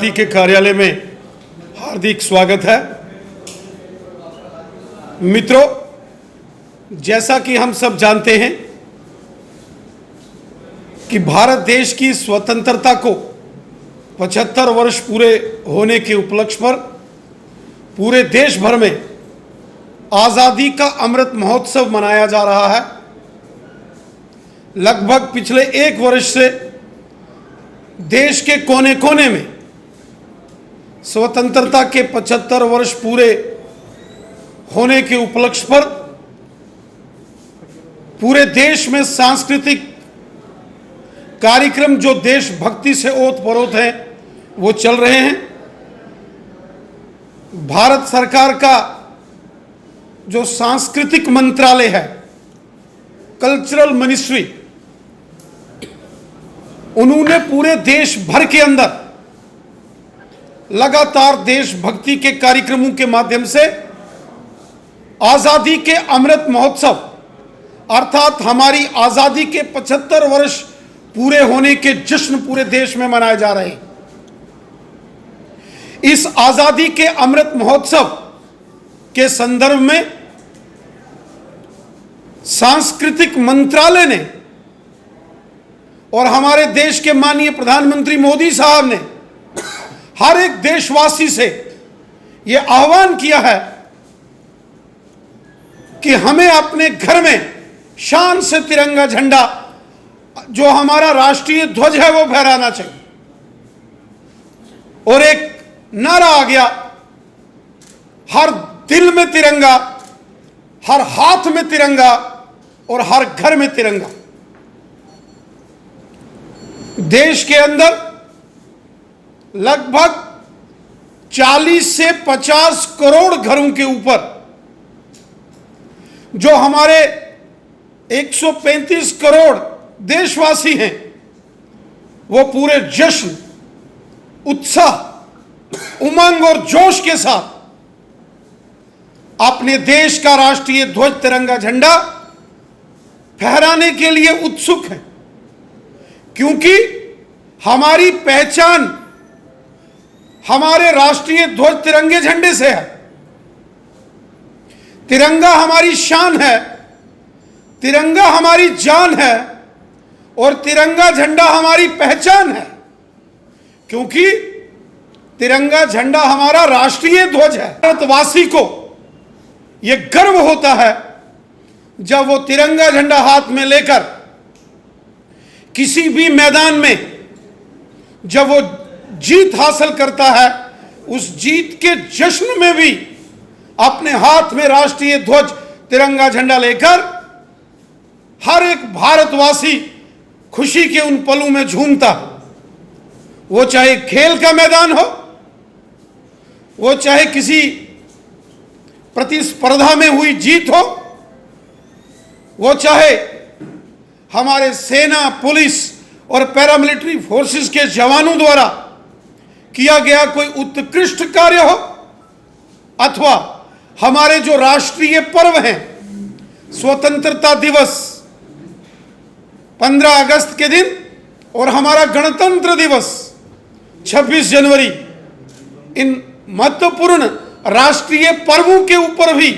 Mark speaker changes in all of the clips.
Speaker 1: के कार्यालय में हार्दिक स्वागत है। मित्रों, जैसा कि हम सब जानते हैं कि भारत देश की स्वतंत्रता को 75 वर्ष पूरे होने के उपलक्ष्य पर पूरे देश भर में आज़ादी का अमृत महोत्सव मनाया जा रहा है। लगभग पिछले एक वर्ष से देश के कोने कोने में स्वतंत्रता के 75 वर्ष पूरे होने के उपलक्ष्य पर पूरे देश में सांस्कृतिक कार्यक्रम जो देशभक्ति से ओतप्रोत हैं वो चल रहे हैं। भारत सरकार का जो सांस्कृतिक मंत्रालय है, कल्चरल मिनिस्ट्री, उन्होंने पूरे देश भर के अंदर लगातार देशभक्ति के कार्यक्रमों के माध्यम से आज़ादी के अमृत महोत्सव अर्थात हमारी आज़ादी के 75 वर्ष पूरे होने के जश्न पूरे देश में मनाए जा रहे हैं। इस आज़ादी के अमृत महोत्सव के संदर्भ में सांस्कृतिक मंत्रालय ने और हमारे देश के माननीय प्रधानमंत्री मोदी साहब ने हर एक देशवासी से यह आह्वान किया है कि हमें अपने घर में शान से तिरंगा झंडा, जो हमारा राष्ट्रीय ध्वज है, वो फहराना चाहिए। और एक नारा आ गया, हर दिल में तिरंगा, हर हाथ में तिरंगा और हर घर में तिरंगा। देश के अंदर लगभग 40 से 50 करोड़ घरों के ऊपर जो हमारे 135 करोड़ देशवासी हैं, वो पूरे जश्न, उत्साह, उमंग और जोश के साथ अपने देश का राष्ट्रीय ध्वज तिरंगा झंडा फहराने के लिए उत्सुक हैं, क्योंकि हमारी पहचान हमारे राष्ट्रीय ध्वज तिरंगे झंडे से है। तिरंगा हमारी शान है, तिरंगा हमारी जान है और तिरंगा झंडा हमारी पहचान है, क्योंकि तिरंगा झंडा हमारा राष्ट्रीय ध्वज है। भारतवासी को यह गर्व होता है जब वो तिरंगा झंडा हाथ में लेकर किसी भी मैदान में जब वो जीत हासिल करता है, उस जीत के जश्न में भी अपने हाथ में राष्ट्रीय ध्वज तिरंगा झंडा लेकर हर एक भारतवासी खुशी के उन पलों में झूमता है। वो चाहे खेल का मैदान हो, वो चाहे किसी प्रतिस्पर्धा में हुई जीत हो, वो चाहे हमारे सेना, पुलिस और पैरामिलिट्री फोर्सेस के जवानों द्वारा किया गया कोई उत्कृष्ट कार्य हो, अथवा हमारे जो राष्ट्रीय पर्व हैं, स्वतंत्रता दिवस 15 अगस्त के दिन और हमारा गणतंत्र दिवस 26 जनवरी, इन महत्वपूर्ण राष्ट्रीय पर्वों के ऊपर भी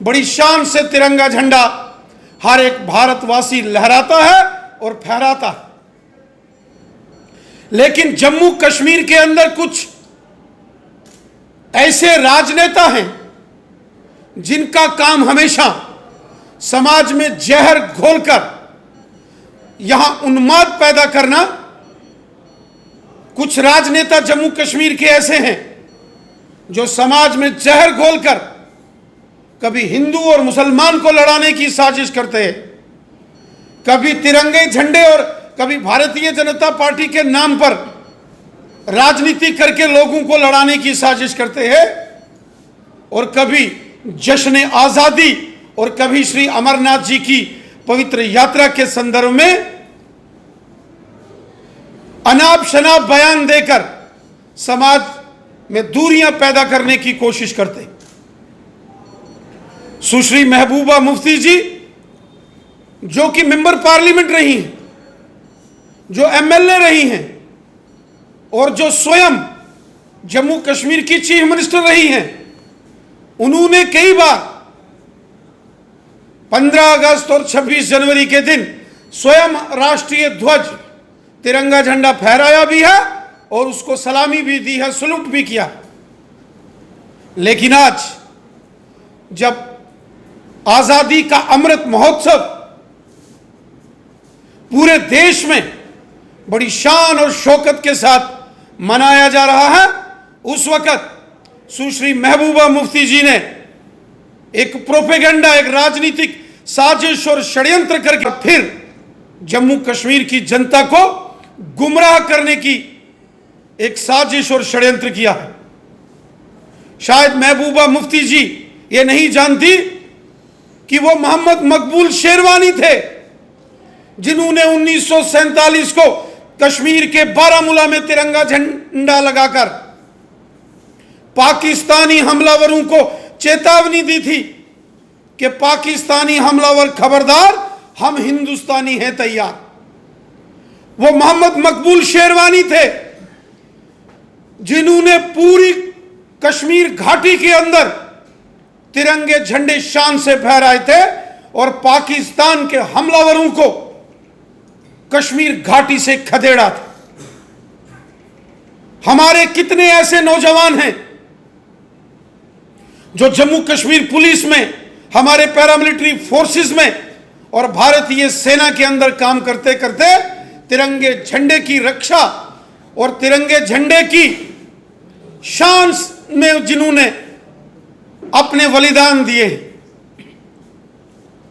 Speaker 1: बड़ी शान से तिरंगा झंडा हर एक भारतवासी लहराता है और फहराता है। लेकिन जम्मू कश्मीर के अंदर कुछ ऐसे राजनेता हैं जिनका काम हमेशा समाज में जहर घोलकर यहां उन्माद पैदा करना। कुछ राजनेता जम्मू कश्मीर के ऐसे हैं जो समाज में जहर घोलकर कभी हिंदू और मुसलमान को लड़ाने की साजिश करते हैं, कभी तिरंगे झंडे और कभी भारतीय जनता पार्टी के नाम पर राजनीति करके लोगों को लड़ाने की साजिश करते हैं, और कभी जश्न आज़ादी और कभी श्री अमरनाथ जी की पवित्र यात्रा के संदर्भ में अनाप शनाप बयान देकर समाज में दूरियां पैदा करने की कोशिश करते। सुश्री महबूबा मुफ्ती जी, जो कि मेंबर पार्लियामेंट रही हैं, जो एमएलए रही हैं, और जो स्वयं जम्मू कश्मीर की चीफ मिनिस्टर रही हैं, उन्होंने कई बार 15 अगस्त और 26 जनवरी के दिन स्वयं राष्ट्रीय ध्वज तिरंगा झंडा फहराया भी है और उसको सलामी भी दी है, सलूट भी किया। लेकिन आज जब आजादी का अमृत महोत्सव पूरे देश में बड़ी शान और शौकत के साथ मनाया जा रहा है, उस वक्त सुश्री महबूबा मुफ्ती जी ने एक प्रोपेगेंडा, एक राजनीतिक साजिश और षड्यंत्र करके फिर जम्मू कश्मीर की जनता को गुमराह करने की एक साजिश और षड्यंत्र किया है। शायद महबूबा मुफ्ती जी ये नहीं जानती कि वो मोहम्मद मकबूल शेरवानी थे, जिन्होंने 1947 को कश्मीर के बारामूला में तिरंगा झंडा लगाकर पाकिस्तानी हमलावरों को चेतावनी दी थी कि पाकिस्तानी हमलावर खबरदार, हम हिंदुस्तानी हैं तैयार। वो मोहम्मद मकबूल शेरवानी थे जिन्होंने पूरी कश्मीर घाटी के अंदर तिरंगे झंडे शान से फहराए थे और पाकिस्तान के हमलावरों को कश्मीर घाटी से खदेड़ा था। हमारे कितने ऐसे नौजवान हैं जो जम्मू कश्मीर पुलिस में, हमारे पैरामिलिट्री फोर्सेस में और भारतीय सेना के अंदर काम करते करते तिरंगे झंडे की रक्षा और तिरंगे झंडे की शान में जिन्होंने अपने बलिदान दिए,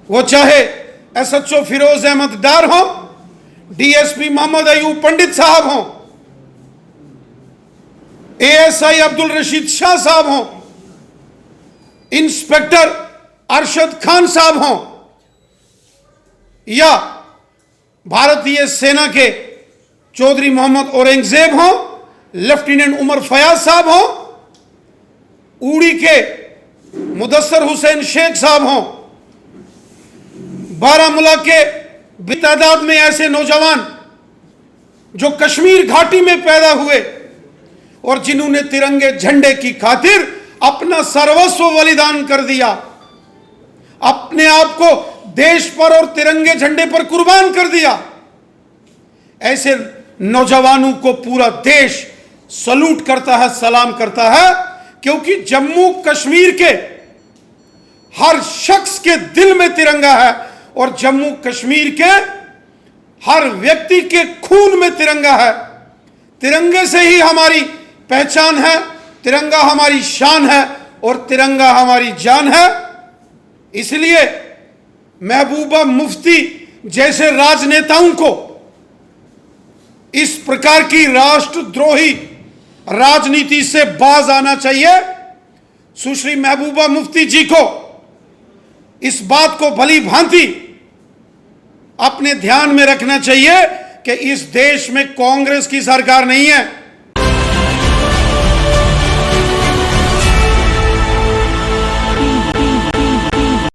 Speaker 1: वो चाहे एसएचओ फिरोज अहमद डार हो, डीएसपी मोहम्मद अयूब पंडित साहब हो, एएसआई अब्दुल रशीद शाह साहब हो, इंस्पेक्टर अरशद खान साहब हो, या भारतीय सेना के चौधरी मोहम्मद औरंगजेब हो, लेफ्टिनेंट उमर फयाज साहब हो, उड़ी के मुदस्सर हुसैन शेख साहब हो, बारामूला के बेतादाद में ऐसे नौजवान जो कश्मीर घाटी में पैदा हुए और जिन्होंने तिरंगे झंडे की खातिर अपना सर्वस्व बलिदान कर दिया, अपने आप को देश पर और तिरंगे झंडे पर कुर्बान कर दिया, ऐसे नौजवानों को पूरा देश सलूट करता है, सलाम करता है, क्योंकि जम्मू कश्मीर के हर शख्स के दिल में तिरंगा है और जम्मू कश्मीर के हर व्यक्ति के खून में तिरंगा है। तिरंगे से ही हमारी पहचान है, तिरंगा हमारी शान है और तिरंगा हमारी जान है। इसलिए महबूबा मुफ्ती जैसे राजनेताओं को इस प्रकार की राष्ट्रद्रोही राजनीति से बाज आना चाहिए। सुश्री महबूबा मुफ्ती जी को इस बात को भली भांति अपने ध्यान में रखना चाहिए कि इस देश में कांग्रेस की सरकार नहीं है,